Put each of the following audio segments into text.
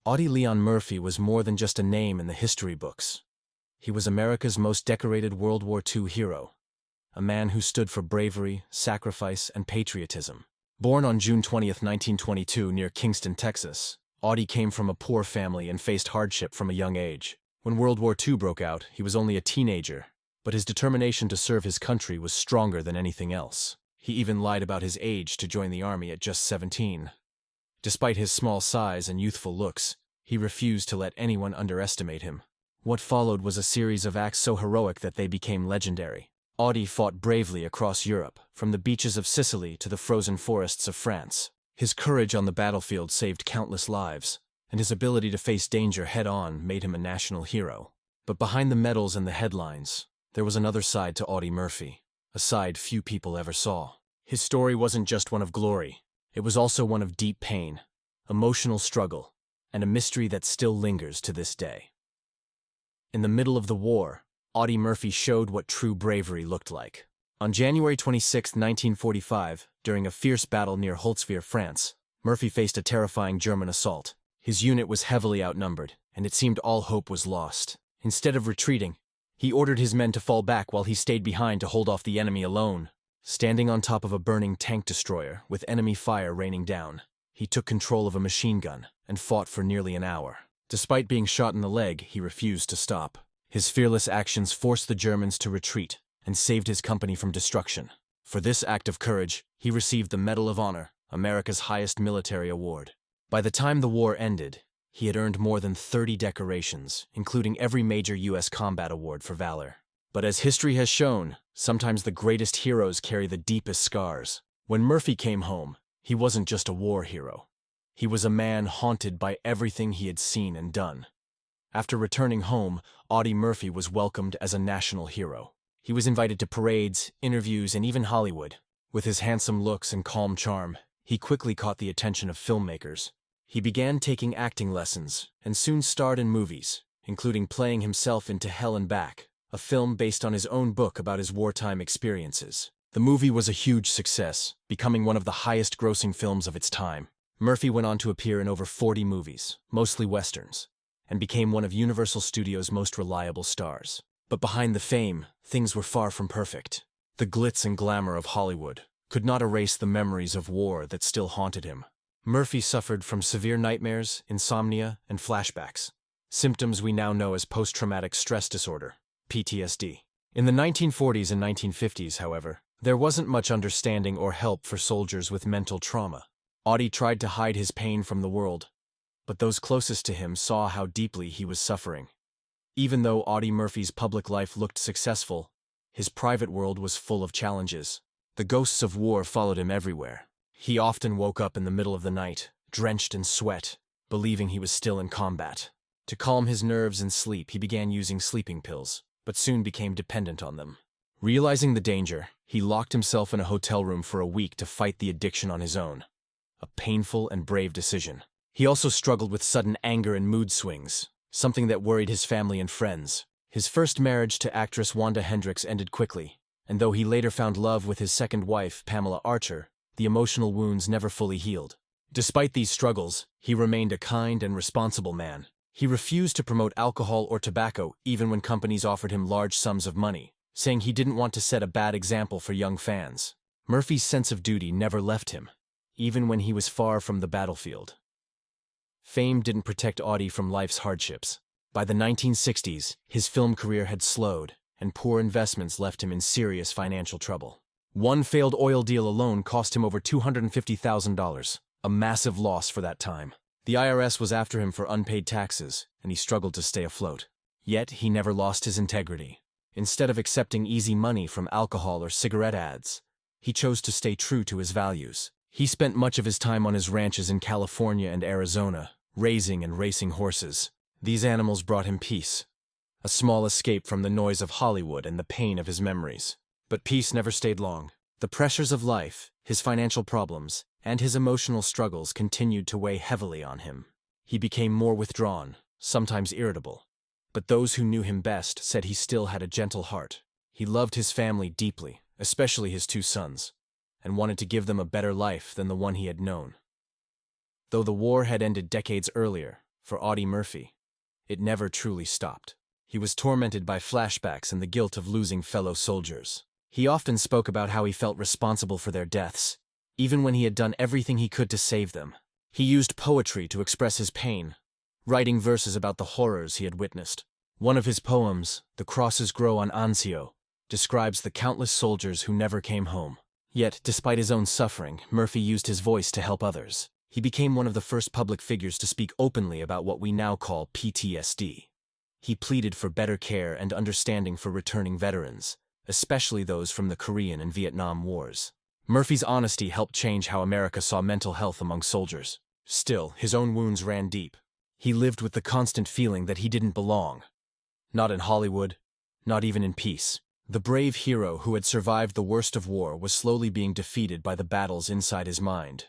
Audie Murphy was more than just a name in the history books. He was America's most decorated World War II hero, a man who stood for bravery, sacrifice, and patriotism. Born on June 20, 1922, near Kingston, Texas, Audie came from a poor family and faced hardship from a young age. When World War II broke out, he was only a teenager, but his determination to serve his country was stronger than anything else. He even lied about his age to join the army at just 17. Despite his small size and youthful looks, he refused to let anyone underestimate him. What followed was a series of acts so heroic that they became legendary. Audie fought bravely across Europe, from the beaches of Sicily to the frozen forests of France. His courage on the battlefield saved countless lives, and his ability to face danger head-on made him a national hero. But behind the medals and the headlines, there was another side to Audie Murphy, a side few people ever saw. His story wasn't just one of glory. It was also one of deep pain, emotional struggle, and a mystery that still lingers to this day. In the middle of the war, Audie Murphy showed what true bravery looked like. On January 26, 1945, during a fierce battle near Holtzwihr, France, Murphy faced a terrifying German assault. His unit was heavily outnumbered, and it seemed all hope was lost. Instead of retreating, he ordered his men to fall back while he stayed behind to hold off the enemy alone. Standing on top of a burning tank destroyer, with enemy fire raining down, he took control of a machine gun and fought for nearly an hour. Despite being shot in the leg, he refused to stop. His fearless actions forced the Germans to retreat and saved his company from destruction. For this act of courage, he received the Medal of Honor, America's highest military award. By the time the war ended, he had earned more than 30 decorations, including every major U.S. combat award for valor. But as history has shown, sometimes the greatest heroes carry the deepest scars. When Murphy came home, he wasn't just a war hero. He was a man haunted by everything he had seen and done. After returning home, Audie Murphy was welcomed as a national hero. He was invited to parades, interviews, and even Hollywood. With his handsome looks and calm charm, he quickly caught the attention of filmmakers. He began taking acting lessons and soon starred in movies, including playing himself into Hell and Back, a film based on his own book about his wartime experiences. The movie was a huge success, becoming one of the highest-grossing films of its time. Murphy went on to appear in over 40 movies, mostly westerns, and became one of Universal Studios' most reliable stars. But behind the fame, things were far from perfect. The glitz and glamour of Hollywood could not erase the memories of war that still haunted him. Murphy suffered from severe nightmares, insomnia, and flashbacks, symptoms we now know as post-traumatic stress disorder, PTSD. In the 1940s and 1950s, however, there wasn't much understanding or help for soldiers with mental trauma. Audie tried to hide his pain from the world, but those closest to him saw how deeply he was suffering. Even though Audie Murphy's public life looked successful, his private world was full of challenges. The ghosts of war followed him everywhere. He often woke up in the middle of the night, drenched in sweat, believing he was still in combat. To calm his nerves and sleep, he began using sleeping pills, but soon became dependent on them. Realizing the danger, he locked himself in a hotel room for a week to fight the addiction on his own. A painful and brave decision. He also struggled with sudden anger and mood swings, something that worried his family and friends. His first marriage to actress Wanda Hendricks ended quickly, and though he later found love with his second wife, Pamela Archer, the emotional wounds never fully healed. Despite these struggles, he remained a kind and responsible man. He refused to promote alcohol or tobacco even when companies offered him large sums of money, saying he didn't want to set a bad example for young fans. Murphy's sense of duty never left him, even when he was far from the battlefield. Fame didn't protect Audie from life's hardships. By the 1960s, his film career had slowed, and poor investments left him in serious financial trouble. One failed oil deal alone cost him over $250,000, a massive loss for that time. The IRS was after him for unpaid taxes, and he struggled to stay afloat. Yet he never lost his integrity. Instead of accepting easy money from alcohol or cigarette ads, he chose to stay true to his values. He spent much of his time on his ranches in California and Arizona, raising and racing horses. These animals brought him peace, a small escape from the noise of Hollywood and the pain of his memories. But peace never stayed long. The pressures of life, his financial problems, and his emotional struggles continued to weigh heavily on him. He became more withdrawn, sometimes irritable. But those who knew him best said he still had a gentle heart. He loved his family deeply, especially his two sons, and wanted to give them a better life than the one he had known. Though the war had ended decades earlier, For Audie Murphy, it never truly stopped. He was tormented by flashbacks and the guilt of losing fellow soldiers. He often spoke about how he felt responsible for their deaths, even when he had done everything he could to save them. He used poetry to express his pain, writing verses about the horrors he had witnessed. One of his poems, The Crosses Grow on Anzio, describes the countless soldiers who never came home. Yet, despite his own suffering, Murphy used his voice to help others. He became one of the first public figures to speak openly about what we now call PTSD. He pleaded for better care and understanding for returning veterans, especially those from the Korean and Vietnam Wars. Murphy's honesty helped change how America saw mental health among soldiers. Still, his own wounds ran deep. He lived with the constant feeling that he didn't belong. Not in Hollywood, not even in peace. The brave hero who had survived the worst of war was slowly being defeated by the battles inside his mind.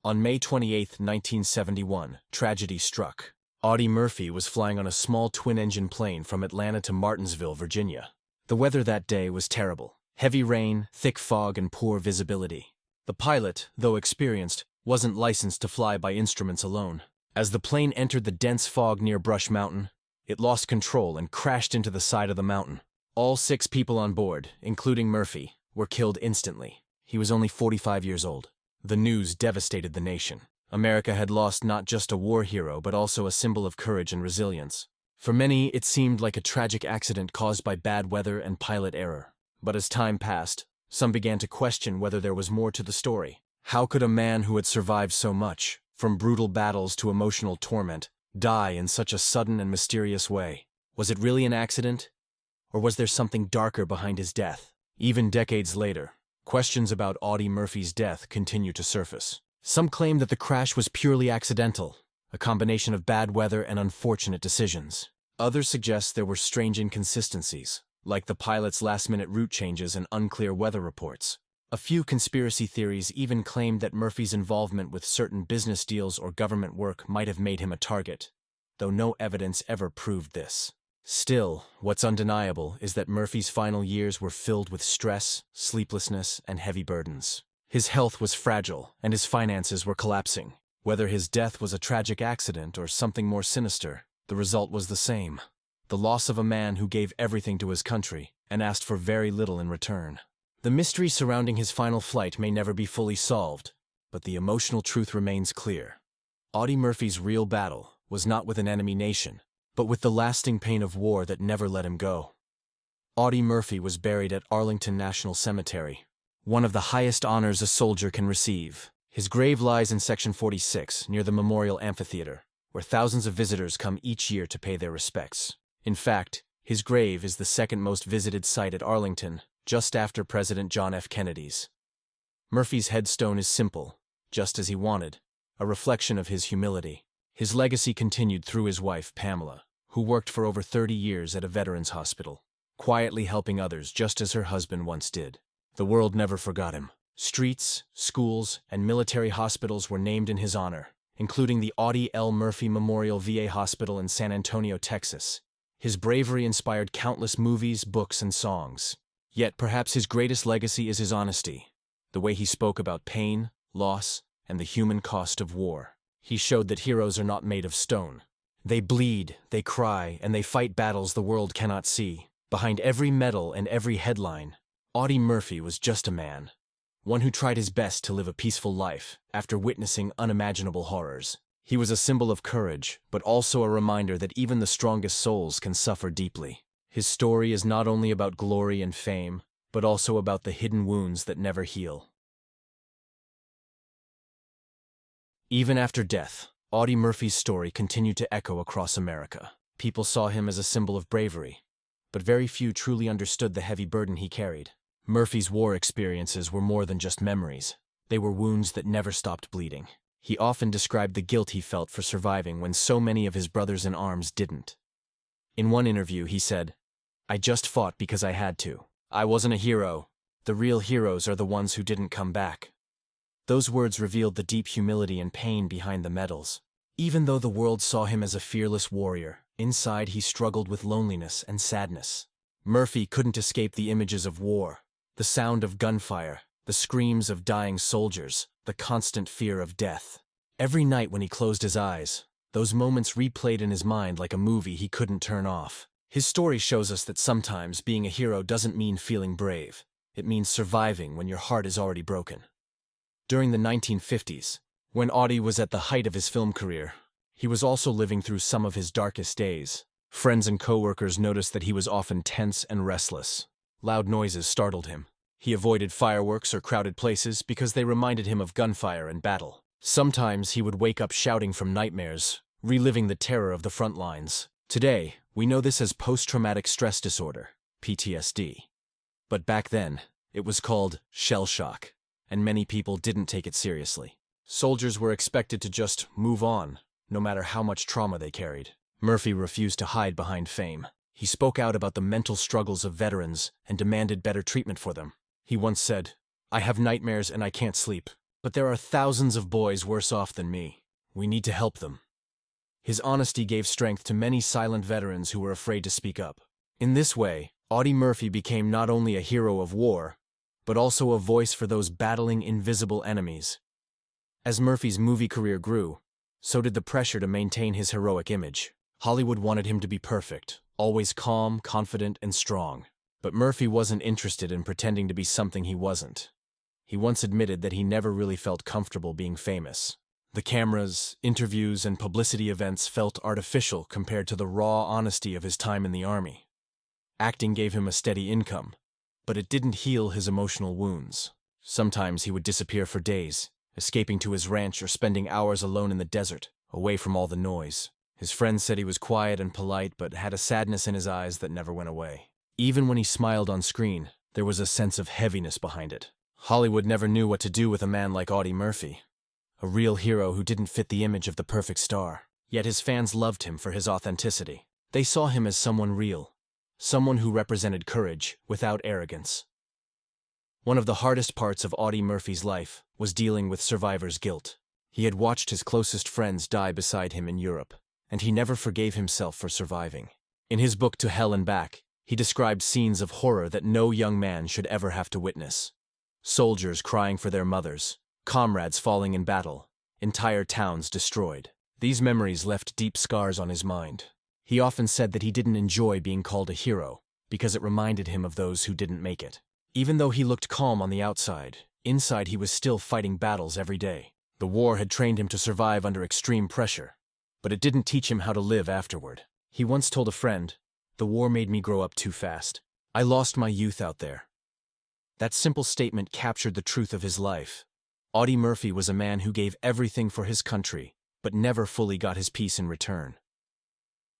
On May 28, 1971, tragedy struck. Audie Murphy was flying on a small twin-engine plane from Atlanta to Martinsville, Virginia. The weather that day was terrible. Heavy rain, thick fog, and poor visibility. The pilot, though experienced, wasn't licensed to fly by instruments alone. As the plane entered the dense fog near Brush Mountain, it lost control and crashed into the side of the mountain. All 6 people on board, including Murphy, were killed instantly. He was only 45 years old. The news devastated the nation. America had lost not just a war hero, but also a symbol of courage and resilience. For many, it seemed like a tragic accident caused by bad weather and pilot error. But as time passed, some began to question whether there was more to the story. How could a man who had survived so much, from brutal battles to emotional torment, die in such a sudden and mysterious way? Was it really an accident? Or was there something darker behind his death? Even decades later, questions about Audie Murphy's death continue to surface. Some claim that the crash was purely accidental, a combination of bad weather and unfortunate decisions. Others suggest there were strange inconsistencies, like the pilot's last-minute route changes and unclear weather reports. A few conspiracy theories even claimed that Murphy's involvement with certain business deals or government work might have made him a target, though no evidence ever proved this. Still, what's undeniable is that Murphy's final years were filled with stress, sleeplessness, and heavy burdens. His health was fragile, and his finances were collapsing. Whether his death was a tragic accident or something more sinister, the result was the same: the loss of a man who gave everything to his country and asked for very little in return. The mystery surrounding his final flight may never be fully solved, but the emotional truth remains clear. Audie Murphy's real battle was not with an enemy nation, but with the lasting pain of war that never let him go. Audie Murphy was buried at Arlington National Cemetery, one of the highest honors a soldier can receive. His grave lies in Section 46, near the Memorial Amphitheater, where thousands of visitors come each year to pay their respects. In fact, his grave is the second most visited site at Arlington, just after President John F. Kennedy's. Murphy's headstone is simple, just as he wanted, a reflection of his humility. His legacy continued through his wife, Pamela, who worked for over 30 years at a veterans hospital, quietly helping others just as her husband once did. The world never forgot him. Streets, schools, and military hospitals were named in his honor, including the Audie L. Murphy Memorial VA Hospital in San Antonio, Texas. His bravery inspired countless movies, books, and songs. Yet perhaps his greatest legacy is his honesty, the way he spoke about pain, loss, and the human cost of war. He showed that heroes are not made of stone. They bleed, they cry, and they fight battles the world cannot see. Behind every medal and every headline, Audie Murphy was just a man, one who tried his best to live a peaceful life after witnessing unimaginable horrors. He was a symbol of courage, but also a reminder that even the strongest souls can suffer deeply. His story is not only about glory and fame, but also about the hidden wounds that never heal. Even after death, Audie Murphy's story continued to echo across America. People saw him as a symbol of bravery, but very few truly understood the heavy burden he carried. Murphy's war experiences were more than just memories. They were wounds that never stopped bleeding. He often described the guilt he felt for surviving when so many of his brothers in arms didn't. In one interview, he said, "I just fought because I had to. I wasn't a hero. The real heroes are the ones who didn't come back." Those words revealed the deep humility and pain behind the medals. Even though the world saw him as a fearless warrior, inside he struggled with loneliness and sadness. Murphy couldn't escape the images of war, the sound of gunfire, the screams of dying soldiers, the constant fear of death. Every night when he closed his eyes, Those moments replayed in his mind like a movie he couldn't turn off. His story shows us that sometimes being a hero doesn't mean feeling brave. It means surviving when your heart is already broken. During the 1950s, when Audie was at the height of his film career, he was also living through some of his darkest days. Friends and co-workers noticed that he was often tense and restless. Loud noises startled him. He avoided fireworks or crowded places because they reminded him of gunfire and battle. Sometimes he would wake up shouting from nightmares, reliving the terror of the front lines. Today, we know this as post-traumatic stress disorder, PTSD. But back then, it was called shell shock, and many people didn't take it seriously. Soldiers were expected to just move on, no matter how much trauma they carried. Murphy refused to hide behind fame. He spoke out about the mental struggles of veterans and demanded better treatment for them. He once said, "I have nightmares and I can't sleep, but there are thousands of boys worse off than me. We need to help them." His honesty gave strength to many silent veterans who were afraid to speak up. In this way, Audie Murphy became not only a hero of war, but also a voice for those battling invisible enemies. As Murphy's movie career grew, so did the pressure to maintain his heroic image. Hollywood wanted him to be perfect, always calm, confident, and strong. But Murphy wasn't interested in pretending to be something he wasn't. He once admitted that he never really felt comfortable being famous. The cameras, interviews, and publicity events felt artificial compared to the raw honesty of his time in the army. Acting gave him a steady income, but it didn't heal his emotional wounds. Sometimes he would disappear for days, escaping to his ranch or spending hours alone in the desert, away from all the noise. His friends said he was quiet and polite, but had a sadness in his eyes that never went away. Even when he smiled on screen, there was a sense of heaviness behind it. Hollywood never knew what to do with a man like Audie Murphy, a real hero who didn't fit the image of the perfect star. Yet his fans loved him for his authenticity. They saw him as someone real, someone who represented courage without arrogance. One of the hardest parts of Audie Murphy's life was dealing with survivor's guilt. He had watched his closest friends die beside him in Europe, and he never forgave himself for surviving. In his book To Hell and Back, he described scenes of horror that no young man should ever have to witness. Soldiers crying for their mothers, comrades falling in battle, entire towns destroyed. These memories left deep scars on his mind. He often said that he didn't enjoy being called a hero because it reminded him of those who didn't make it. Even though he looked calm on the outside, inside he was still fighting battles every day. The war had trained him to survive under extreme pressure, but it didn't teach him how to live afterward. He once told a friend, "The war made me grow up too fast. I lost my youth out there." That simple statement captured the truth of his life. Audie Murphy was a man who gave everything for his country, but never fully got his peace in return.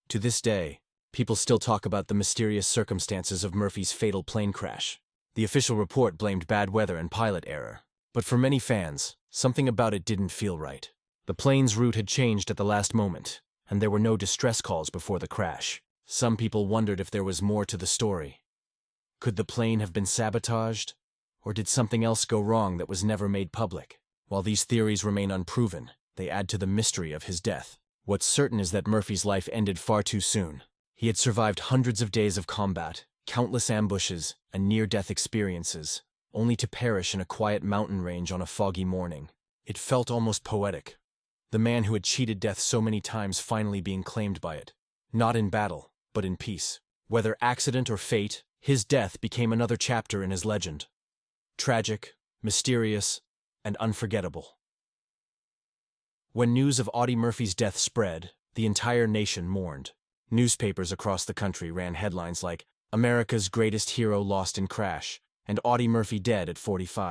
To this day, people still talk about the mysterious circumstances of Murphy's fatal plane crash. The official report blamed bad weather and pilot error, but for many fans, something about it didn't feel right. The plane's route had changed at the last moment, and there were no distress calls before the crash. Some people wondered if there was more to the story. Could the plane have been sabotaged, or did something else go wrong that was never made public? While these theories remain unproven, they add to the mystery of his death. What's certain is that Murphy's life ended far too soon. He had survived hundreds of days of combat, countless ambushes, and near-death experiences, only to perish in a quiet mountain range on a foggy morning. It felt almost poetic. The man who had cheated death so many times finally being claimed by it. Not in battle, but in peace. Whether accident or fate, his death became another chapter in his legend. Tragic, mysterious, and unforgettable. When news of Audie Murphy's death spread, the entire nation mourned. Newspapers across the country ran headlines like, "America's greatest hero lost in crash," and "Audie Murphy dead at 45."